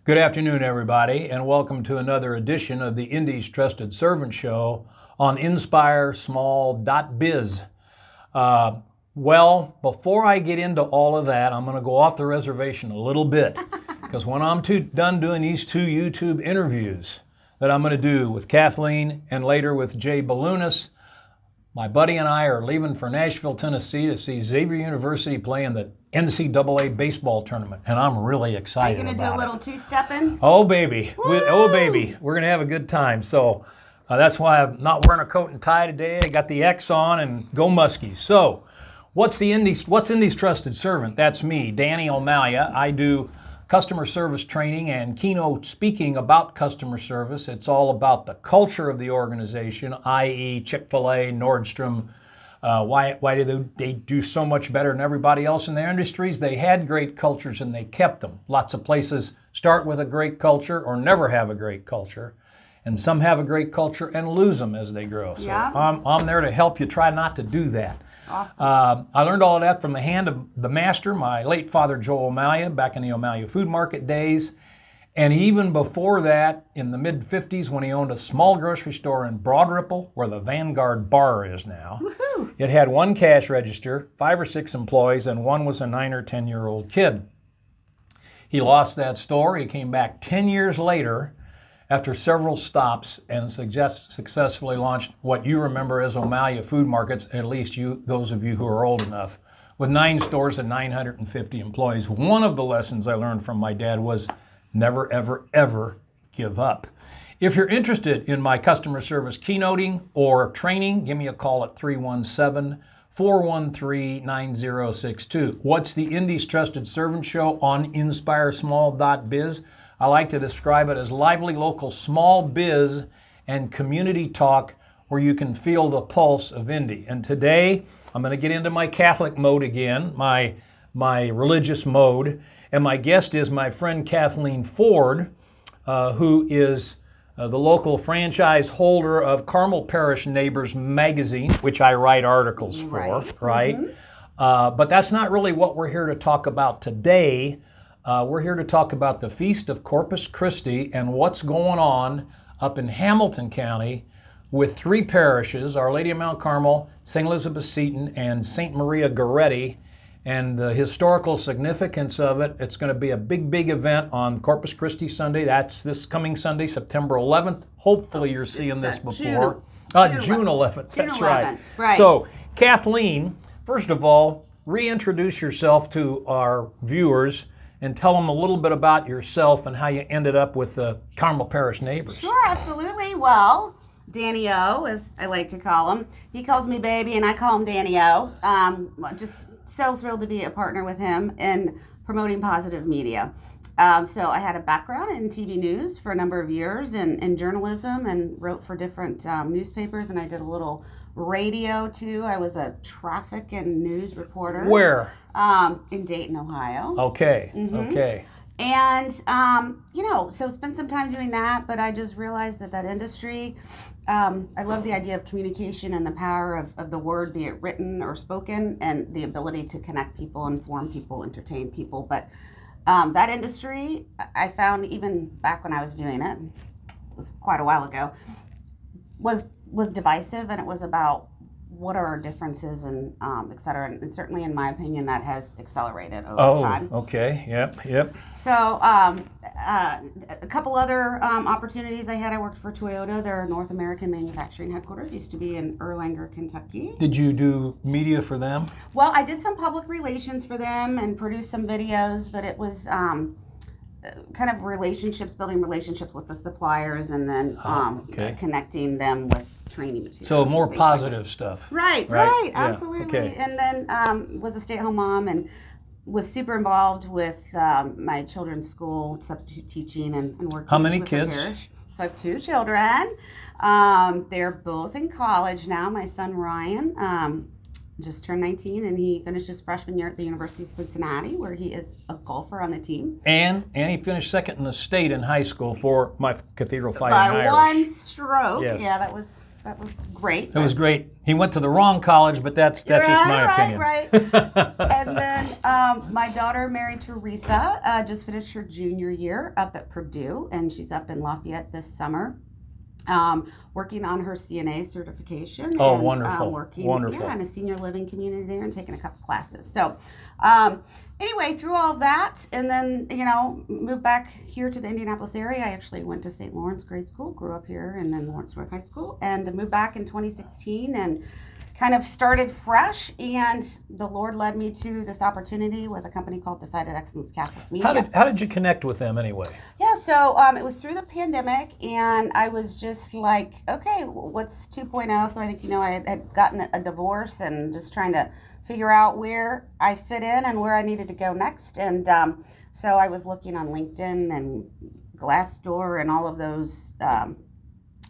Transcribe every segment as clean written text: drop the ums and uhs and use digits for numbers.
Good afternoon, everybody, and welcome to another edition of the Indy's Trusted Servant Show on InspireSmall.biz. Well, before I get into all of that, I'm going to go off the reservation a little bit because when I'm done doing these two YouTube interviews that I'm going to do with Kathleen and later with Jay Ballounis, my buddy and I are leaving for Nashville, Tennessee to see Xavier University play in the NCAA baseball tournament, and I'm really excited about it. Are you going to do a little two-stepping? Oh, baby. Oh, baby. We're going to have a good time. So that's why I'm not wearing a coat and tie today. I got the X on and go Muskies. So what's Indy's Trusted Servant? That's me, Danny O'Malia. I do customer service training and keynote speaking about customer service. It's all about the culture of the organization, i.e. Chick-fil-A, Nordstrom. Why do they do so much better than everybody else in their industries? They had great cultures and they kept them. Lots of places start with a great culture or never have a great culture. And some have a great culture and lose them as they grow. So yeah. I'm there to help you try not to do that. Awesome. I learned all of that from the hand of the master, my late father, Joel O'Malia, back in the O'Malia Food Market days. And even before that, in the mid-50s, when he owned a small grocery store in Broad Ripple, where the Vanguard Bar is now. Woohoo. It had one cash register, 5 or 6 employees, and one was a 9 or 10-year-old kid. He lost that store. He came back 10 years later after several stops and successfully launched what you remember as O'Malia Food Markets, at least those of you who are old enough, with 9 stores and 950 employees. One of the lessons I learned from my dad was never, ever, ever give up. If you're interested in my customer service keynoting or training, give me a call at 317-413-9062. What's the Indy's Trusted Servant Show on InspireSmall.biz? I like to describe it as lively local small biz and community talk where you can feel the pulse of Indy. And today, I'm going to get into my Catholic mode again, my religious mode. And my guest is my friend Kathleen Ford, who is the local franchise holder of Carmel Parish Neighbors magazine, which I write articles for, right? Mm-hmm. But that's not really what we're here to talk about today. We're here to talk about the Feast of Corpus Christi and what's going on up in Hamilton County with 3 parishes, Our Lady of Mount Carmel, St. Elizabeth Seton, and St. Maria Goretti. And the historical significance of it, it's going to be a big, big event on Corpus Christi Sunday. That's this coming Sunday, September 11th. Hopefully you're seeing this before. June 11th, that's right. So, Kathleen, first of all, reintroduce yourself to our viewers and tell them a little bit about yourself and how you ended up with the Carmel Parish Neighbors. Sure, absolutely. Well, Danny O, as I like to call him. He calls me baby and I call him Danny O. Just so thrilled to be a partner with him in promoting positive media. So I had a background in TV news for a number of years in journalism and wrote for different newspapers, and I did a little radio too. I was a traffic and news reporter. Where? In Dayton, Ohio. Okay, okay. And, so spent some time doing that, but I just realized that industry, I love the idea of communication and the power of the word, be it written or spoken, and the ability to connect people, inform people, entertain people. But that industry, I found even back when I was doing it was quite a while ago, was divisive, and it was about what are our differences and et cetera. And certainly, in my opinion, that has accelerated over time. Oh, okay. Yep. So a couple other opportunities I had. I worked for Toyota. Their North American manufacturing headquarters used to be in Erlanger, Kentucky. Did you do media for them? Well, I did some public relations for them and produced some videos, but it was kind of building relationships with the suppliers, and then connecting them with training materials. So more positive stuff. Right, Yeah, absolutely. okay. And then was a stay-at-home mom and was super involved with my children's school, substitute teaching, and working. How many with kids? The parish. So I have 2 children. They're both in college now. My son Ryan just turned 19, and he finished his freshman year at the University of Cincinnati, where he is a golfer on the team. And he finished second in the state in high school for my Cathedral Fighting By Irish. one stroke. Yes. Yeah, that was that was great. It was great. He went to the wrong college, but that's just my opinion. Right. And then my daughter, Mary Teresa, just finished her junior year up at Purdue, and she's up in Lafayette this summer. Working on her CNA certification. Oh, and, wonderful. Working in a senior living community there and taking a couple classes. So anyway, through all of that, and then, moved back here to the Indianapolis area. I actually went to St. Lawrence grade school, grew up here, and then Lawrence North High School, and moved back in 2016 and kind of started fresh, and the Lord led me to this opportunity with a company called Decided Excellence Catholic Media. How did you connect with them anyway? Yeah, so it was through the pandemic, and I was just like, okay, what's 2.0? So I think, I had gotten a divorce and just trying to figure out where I fit in and where I needed to go next. And so I was looking on LinkedIn and Glassdoor and all of those, kind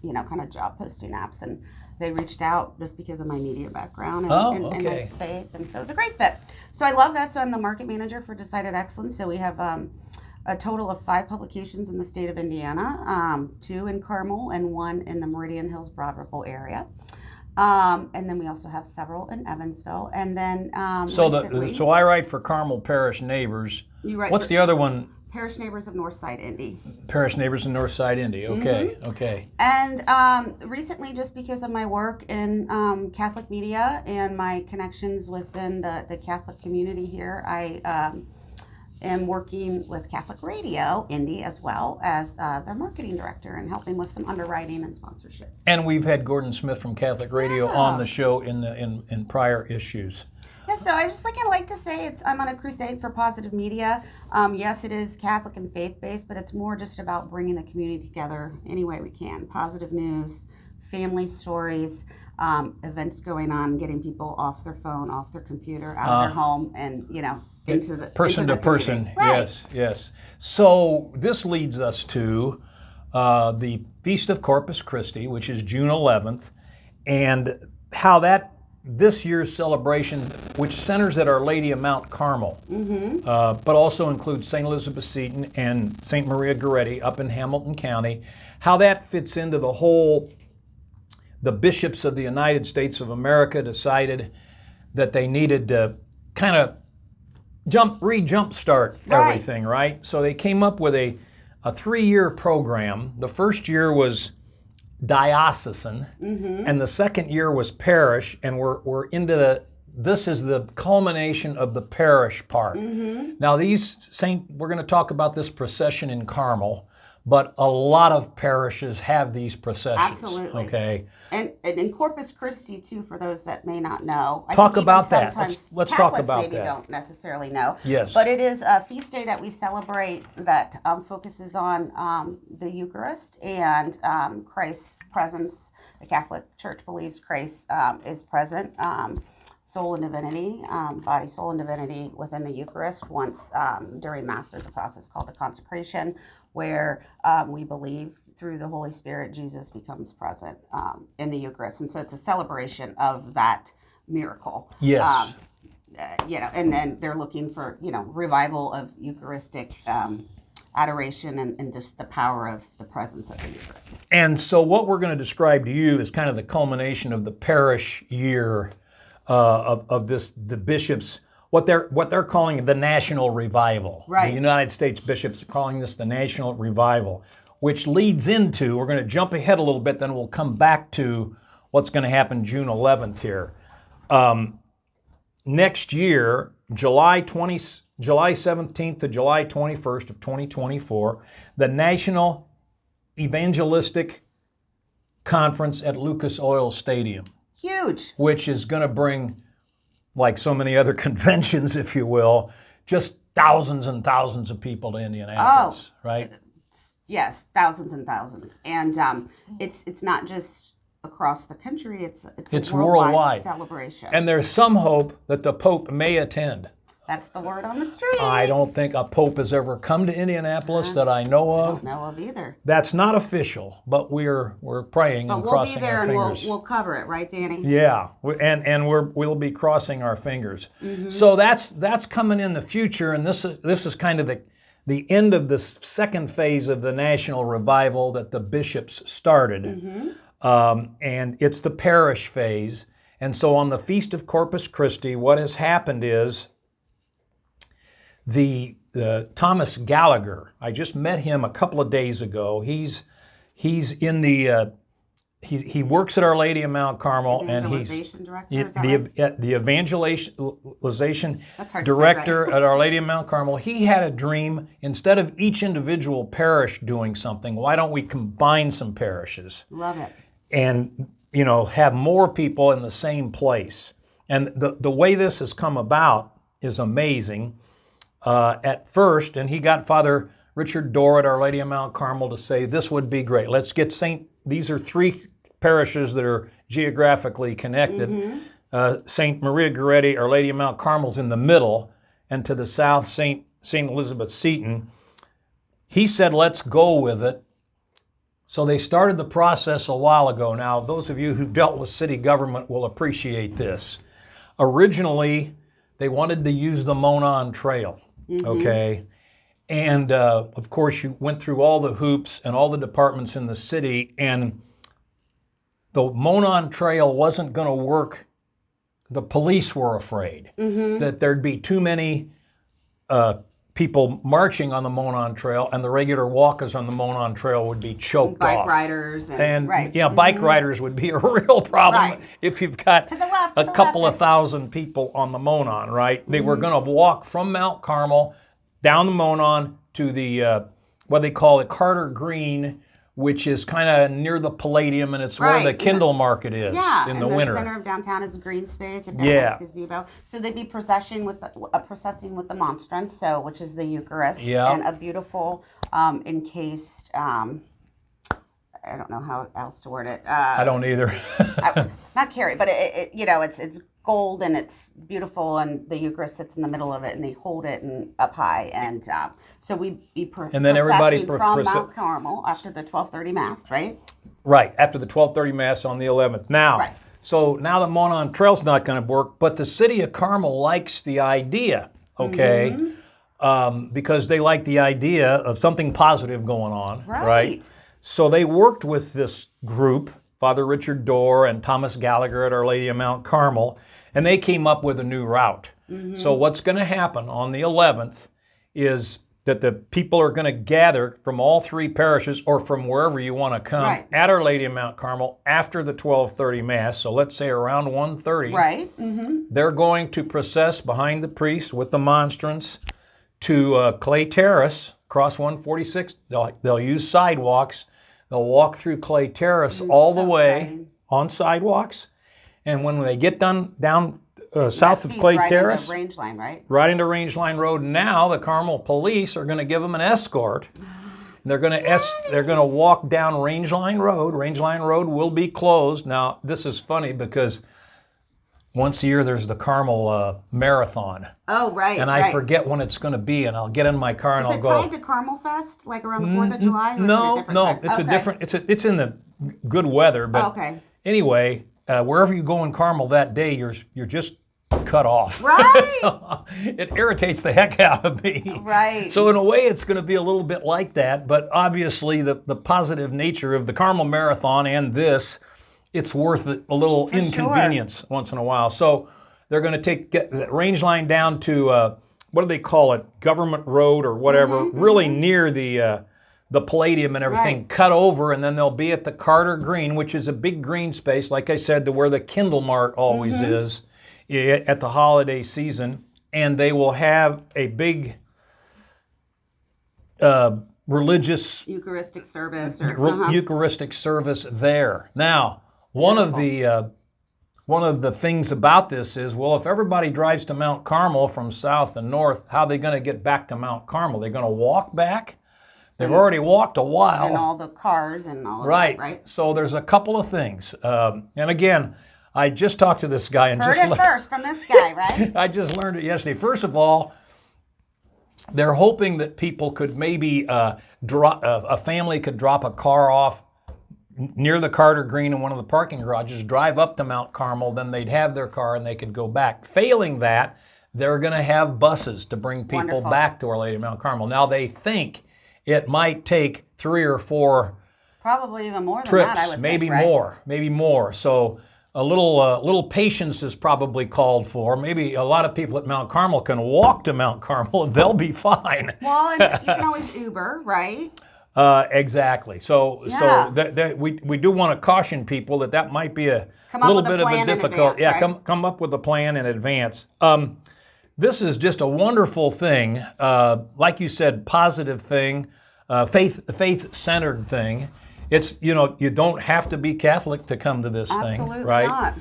of job posting apps, and they reached out just because of my media background and my faith, and so it was a great fit. So I love that. So I'm the market manager for Decided Excellence. So we have a total of 5 publications in the state of Indiana, 2 in Carmel and 1 in the Meridian Hills Broad Ripple area. And then we also have several in Evansville. And then so I write for Carmel Parish Neighbors. You write What's the other one? Parish Neighbors of Northside Indy. Parish Neighbors of Northside Indy. Okay, okay. And recently, just because of my work in Catholic media and my connections within the Catholic community here, I am working with Catholic Radio, Indy, as well as their marketing director, and helping with some underwriting and sponsorships. And we've had Gordon Smith from Catholic Radio on the show in prior issues. Yeah, so I just like to say I'm on a crusade for positive media. Yes, it is Catholic and faith-based, but it's more just about bringing the community together any way we can. Positive news, family stories, events going on, getting people off their phone, off their computer, out of their home, and into the person to person. Right. Yes. So this leads us to the Feast of Corpus Christi, which is June 11th, and how this year's celebration, which centers at Our Lady of Mount Carmel, but also includes St. Elizabeth Seton and St. Maria Goretti up in Hamilton County, how that fits into the bishops of the United States of America decided that they needed to kind of jumpstart everything, right? So they came up with a 3-year program. The first year was diocesan, and the second year was parish, and we're into this is the culmination of the parish part. Now we're going to talk about this procession in Carmel, but a lot of parishes have these processions. Absolutely. Okay. And in Corpus Christi too, for those that may not know. Talk about that. Let's talk Catholics about maybe that. Don't necessarily know. Yes. But it is a feast day that we celebrate that focuses on the Eucharist and Christ's presence. The Catholic Church believes Christ is present, soul and divinity, body, soul, and divinity within the Eucharist. Once during Mass, there's a process called the consecration, where we believe through the Holy Spirit, Jesus becomes present in the Eucharist. And so it's a celebration of that miracle. Yes. And then they're looking for, revival of Eucharistic adoration and just the power of the presence of the Eucharist. And so what we're going to describe to you is kind of the culmination of the parish year of the bishops, what they're calling the national revival. Right. The United States bishops are calling this the national revival, which leads into, we're going to jump ahead a little bit, then we'll come back to what's going to happen June 11th here. Next year, July 17th to July 21st of 2024, the National Evangelistic Conference at Lucas Oil Stadium. Huge. Which is going to bring, like so many other conventions, if you will, just thousands and thousands of people to Indianapolis, right? Yes, thousands and thousands. And it's not just across the country, it's a worldwide celebration. And there's some hope that the Pope may attend. That's the word on the street. I don't think a Pope has ever come to Indianapolis that I know of. I don't know of either. That's not official, but we're praying and crossing our fingers. But we'll be there and we'll cover it, right, Danny? Yeah, and we'll be crossing our fingers. So that's coming in the future, and this is kind of the end of the second phase of the national revival that the bishops started. and it's the parish phase. And so on the Feast of Corpus Christi, what has happened is the Thomas Gallagher. I just met him a couple of days ago. He's in the he works at Our Lady of Mount Carmel, and he's director, is that right? the evangelization That's hard to say, director right? at Our Lady of Mount Carmel. He had a dream. Instead of each individual parish doing something, why don't we combine some parishes? Love it. And have more people in the same place. And the way this has come about is amazing. At first, and he got Father Richard Dorr at Our Lady of Mount Carmel to say, this would be great. Let's get these are 3 parishes that are geographically connected. St. Maria Goretti, Our Lady of Mount Carmel's in the middle, and to the south, St. Elizabeth Seton. He said, let's go with it. So they started the process a while ago. Now, those of you who've dealt with city government will appreciate this. Originally, they wanted to use the Monon Trail, okay? And of course, you went through all the hoops and all the departments in the city, and the Monon Trail wasn't going to work. The police were afraid that there'd be too many people marching on the Monon Trail, and the regular walkers on the Monon Trail would be choked off. Bike riders. And right. Yeah, bike riders would be a real problem if you've got a couple of thousand people on the Monon, right? They were going to walk from Mount Carmel down the Monon to the, what they call the Carter Green, which is kind of near the Palladium, and it's where the Kindle Market is in the winter. The center of downtown is a green space, a nice gazebo. So they'd be processing with the monstrance, which is the Eucharist, and a beautiful encased. I don't know how else to word it. I don't either. Not carry, but it's gold and it's beautiful, and the Eucharist sits in the middle of it, and they hold it and up high, and so we be and then everybody from Mount Carmel after the 12:30 Mass, right? Right, after the 12:30 Mass on the 11th. Now, so now the Monon Trail's not going to work, but the city of Carmel likes the idea, okay? Because they like the idea of something positive going on, right? So they worked with this group, Father Richard Dorr and Thomas Gallagher at Our Lady of Mount Carmel, and they came up with a new route. So what's going to happen on the 11th is that the people are going to gather from all 3 parishes or from wherever you want to come at Our Lady of Mount Carmel after the 12:30 Mass. So let's say around 1:30. They're going to process behind the priest with the monstrance to Clay Terrace, across 146. They'll use sidewalks. They'll walk through Clay Terrace all the way on sidewalks. And when they get down south of Clay Terrace, into Range Line, right into Range Line Road. Now the Carmel police are going to give them an escort. They're going to walk down Range Line Road. Range Line Road will be closed. Now this is funny because once a year there's the Carmel Marathon. Oh, right. And I forget when it's going to be, and I'll get in my car and I'll go. Is it tied to Carmel Fest, like around the 4th of July? Or No, is it a different time? It's a different. It's in the good weather, but anyway, wherever you go in Carmel that day, you're just cut off. Right. So it irritates the heck out of me. Right. So in a way, it's going to be a little bit like that, but obviously the positive nature of the Carmel Marathon and this, it's worth it, a little inconvenience once in a while. So they're going to get that Range Line down to what do they call it, Government Road or whatever, really near the Palladium and everything, cut over, and then they'll be at the Carter Green, which is a big green space, like I said, to where the Kindle Mart always is at the holiday season, and they will have a big religious Eucharistic service Eucharistic service there. Now, one of the things about this is, well, if everybody drives to Mount Carmel from south and north, how are they going to get back to Mount Carmel? They're going to walk back? They've already walked a while. And all the cars and all of that, right? So there's a couple of things. And again, I just talked to this guy and heard it first from this guy, right? I just learned it yesterday. First of all, they're hoping that people could maybe a family could drop a car off near the Carter Green in one of the parking garages, drive up to Mount Carmel, then they'd have their car and they could go back. Failing that, they're going to have buses to bring people back to Our Lady of Mount Carmel. Now they think it might take 3 or 4 Probably even more than trips, that, I would maybe think, right? more, maybe more. So a little patience is probably called for. Maybe a lot of people at Mount Carmel can walk to Mount Carmel and they'll be fine. Well, and you can always Uber, right? Exactly. So Yeah. we do want to caution people that might be a Come up little with a bit of a plan in difficult. advance, Yeah, right? come up with a plan in advance. This is just a wonderful thing. Like you said, positive thing, faith-centered thing. It's, you don't have to be Catholic to come to this thing, Absolutely right?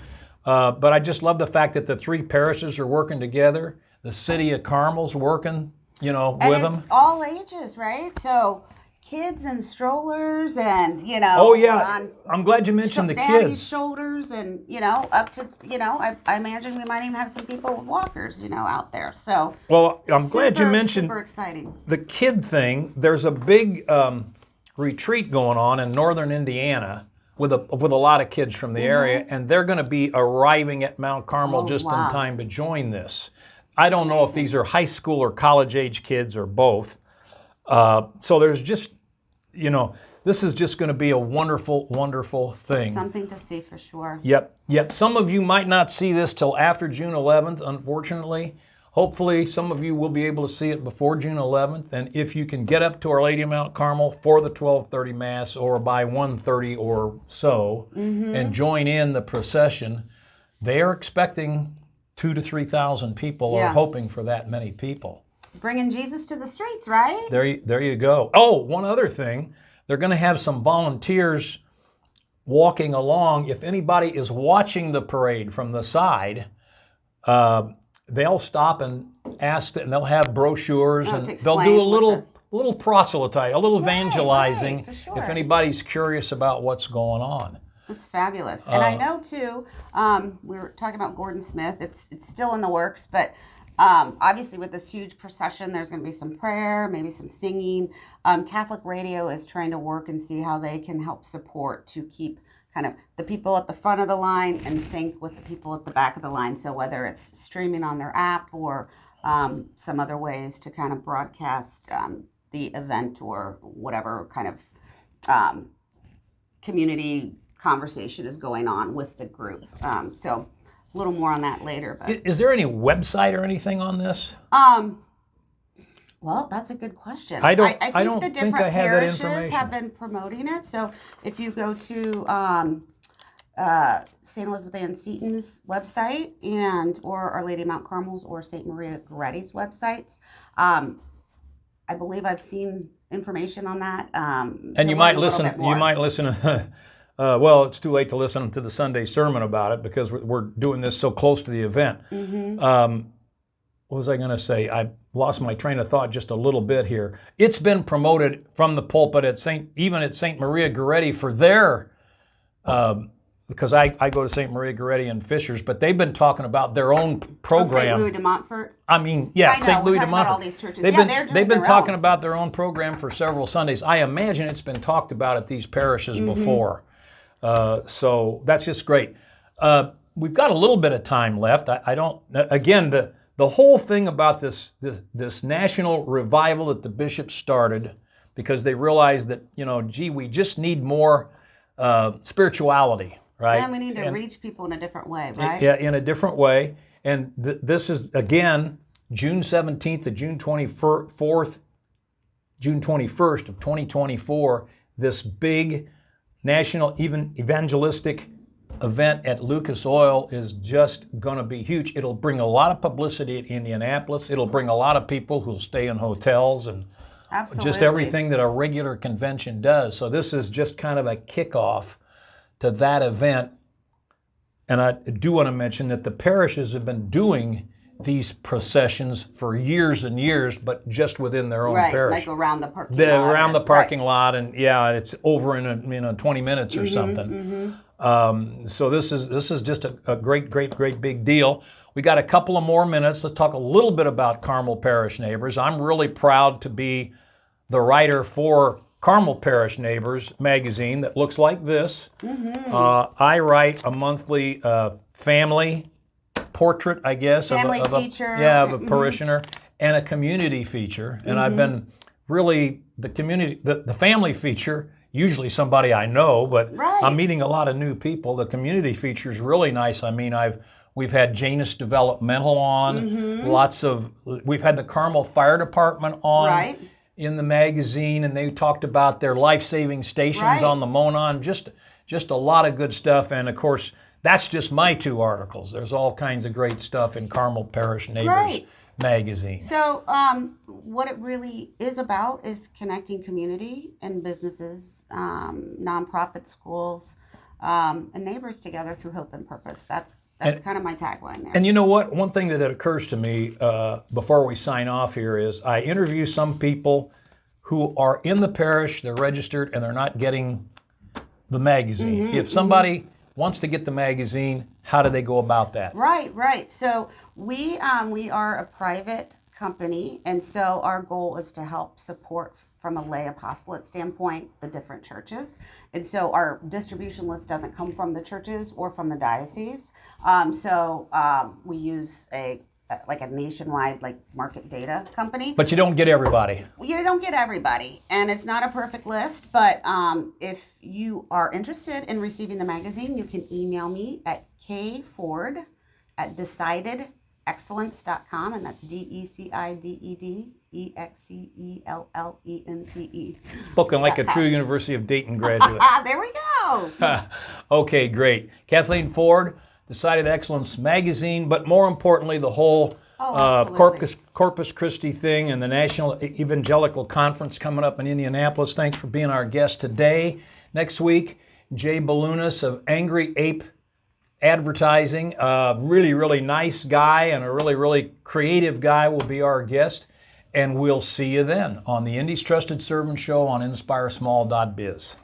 not. But I just love the fact that the three parishes are working together. The city of Carmel's working, And with them. it's all ages, right? So kids and strollers and, Oh yeah, on I'm glad you mentioned the daddy's kids. shoulders and, up to, I imagine we might even have some people with walkers, out there. So Well, I'm glad you mentioned super exciting. the kid thing. There's a big retreat going on in northern Indiana with a lot of kids from the area, and they're going to be arriving at Mount Carmel just in wow. time to join this. I don't know if these are high school or college age kids or both. So there's just, this is just going to be a wonderful, wonderful thing. Something to see for sure. Yep. Some of you might not see this till after June 11th, unfortunately. Hopefully, some of you will be able to see it before June 11th. And if you can get up to Our Lady of Mount Carmel for the 12:30 Mass or by 1:30 or so and join in the procession, they are expecting 2,000 to 3,000 people, or hoping for that many people. Bringing Jesus to the streets, right? There you go. Oh, one other thing. They're going to have some volunteers walking along. If anybody is watching the parade from the side, they'll stop and ask, and they'll have brochures, and they'll do a little proselyte, a little evangelizing, for sure. if anybody's curious about what's going on. That's fabulous. And I know too, we were talking about Gordon Smith. It's still in the works, but obviously with this huge procession, there's going to be some prayer, maybe some singing. Catholic Radio is trying to work and see how they can help support to keep kind of the people at the front of the line in sync with the people at the back of the line. So whether it's streaming on their app or some other ways to kind of broadcast the event or whatever kind of community conversation is going on with the group. So a little more on that later. But Is there any website or anything on this? Well, that's a good question. I don't the think different I have that parishes information. have been promoting it. So if you go to St. Elizabeth Ann Seton's website or Our Lady of Mount Carmel's or St. Maria Goretti's websites, I believe I've seen information on that. And you might listen. You might listen. Well, it's too late to listen to the Sunday sermon about it because we're doing this so close to the event. What was I going to say? I lost my train of thought just a little bit here. It's been promoted from the pulpit at St. Maria Goretti for their, because I go to St. Maria Goretti and Fishers, but they've been talking about their own program. St. Louis de Montfort. I mean, yeah, St. Louis de About all Montfort. these churches. They've been talking about their own program for several Sundays. I imagine it's been talked about at these parishes before. So that's just great. We've got a little bit of time left. The whole thing about this national revival that the bishops started, because they realized that, we just need more spirituality, right? And we need to reach people in a different way, right? Yeah, in a different way. And this is, again, June 17th to June 21st of 2024, this big national, even evangelistic event at Lucas Oil is just going to be huge. It'll bring a lot of publicity at Indianapolis. It'll bring a lot of people who'll stay in hotels and just everything that a regular convention does. So this is just kind of a kickoff to that event. And I do want to mention that the parishes have been doing these processions for years and years, but just within their own parish. Like around the parking lot. Around the parking lot, and it's over in 20 minutes or something. So this is just a great big deal. We got a couple of more minutes. Let's talk a little bit about Carmel Parish Neighbors. I'm really proud to be the writer for Carmel Parish Neighbors magazine that looks like this. I write a monthly family portrait, I guess, of a parishioner, and a community feature. And I've been really the family feature usually somebody I know, but Right. I'm meeting a lot of new people. The community feature is really nice. I mean, we've had Janus Developmental on, we've had the Carmel Fire Department on Right. in the magazine, and they talked about their life-saving stations Right. on the Monon. Just a lot of good stuff, and of course, that's just my 2 articles. There's all kinds of great stuff in Carmel Parish Neighbors Right. magazine. So, what it really is about is connecting community and businesses, nonprofit schools, and neighbors together through hope and purpose. That's kind of my tagline there. And you know what? One thing that occurs to me before we sign off here is I interview some people who are in the parish, they're registered, and they're not getting the magazine. If somebody wants to get the magazine, how do they go about that? Right. So we are a private company, and so our goal is to help support from a lay apostolate standpoint the different churches. And so our distribution list doesn't come from the churches or from the diocese. We use a nationwide market data company. But you don't get everybody. You don't get everybody, and it's not a perfect list, but if you are interested in receiving the magazine, you can email me at kford@decidedexcellence.com, and that's DECIDEDEXCELLENTE. Spoken like a true University of Dayton graduate. There we go. Okay, great. Kathleen Ford, Decided Excellence magazine, but more importantly, the whole Corpus Christi thing and the National Evangelical Conference coming up in Indianapolis. Thanks for being our guest today. Next week, Jay Balunas of Angry Ape Advertising, a really, really nice guy and a really, really creative guy will be our guest. And we'll see you then on the Indy's Trusted Servant Show on InspireSmall.biz.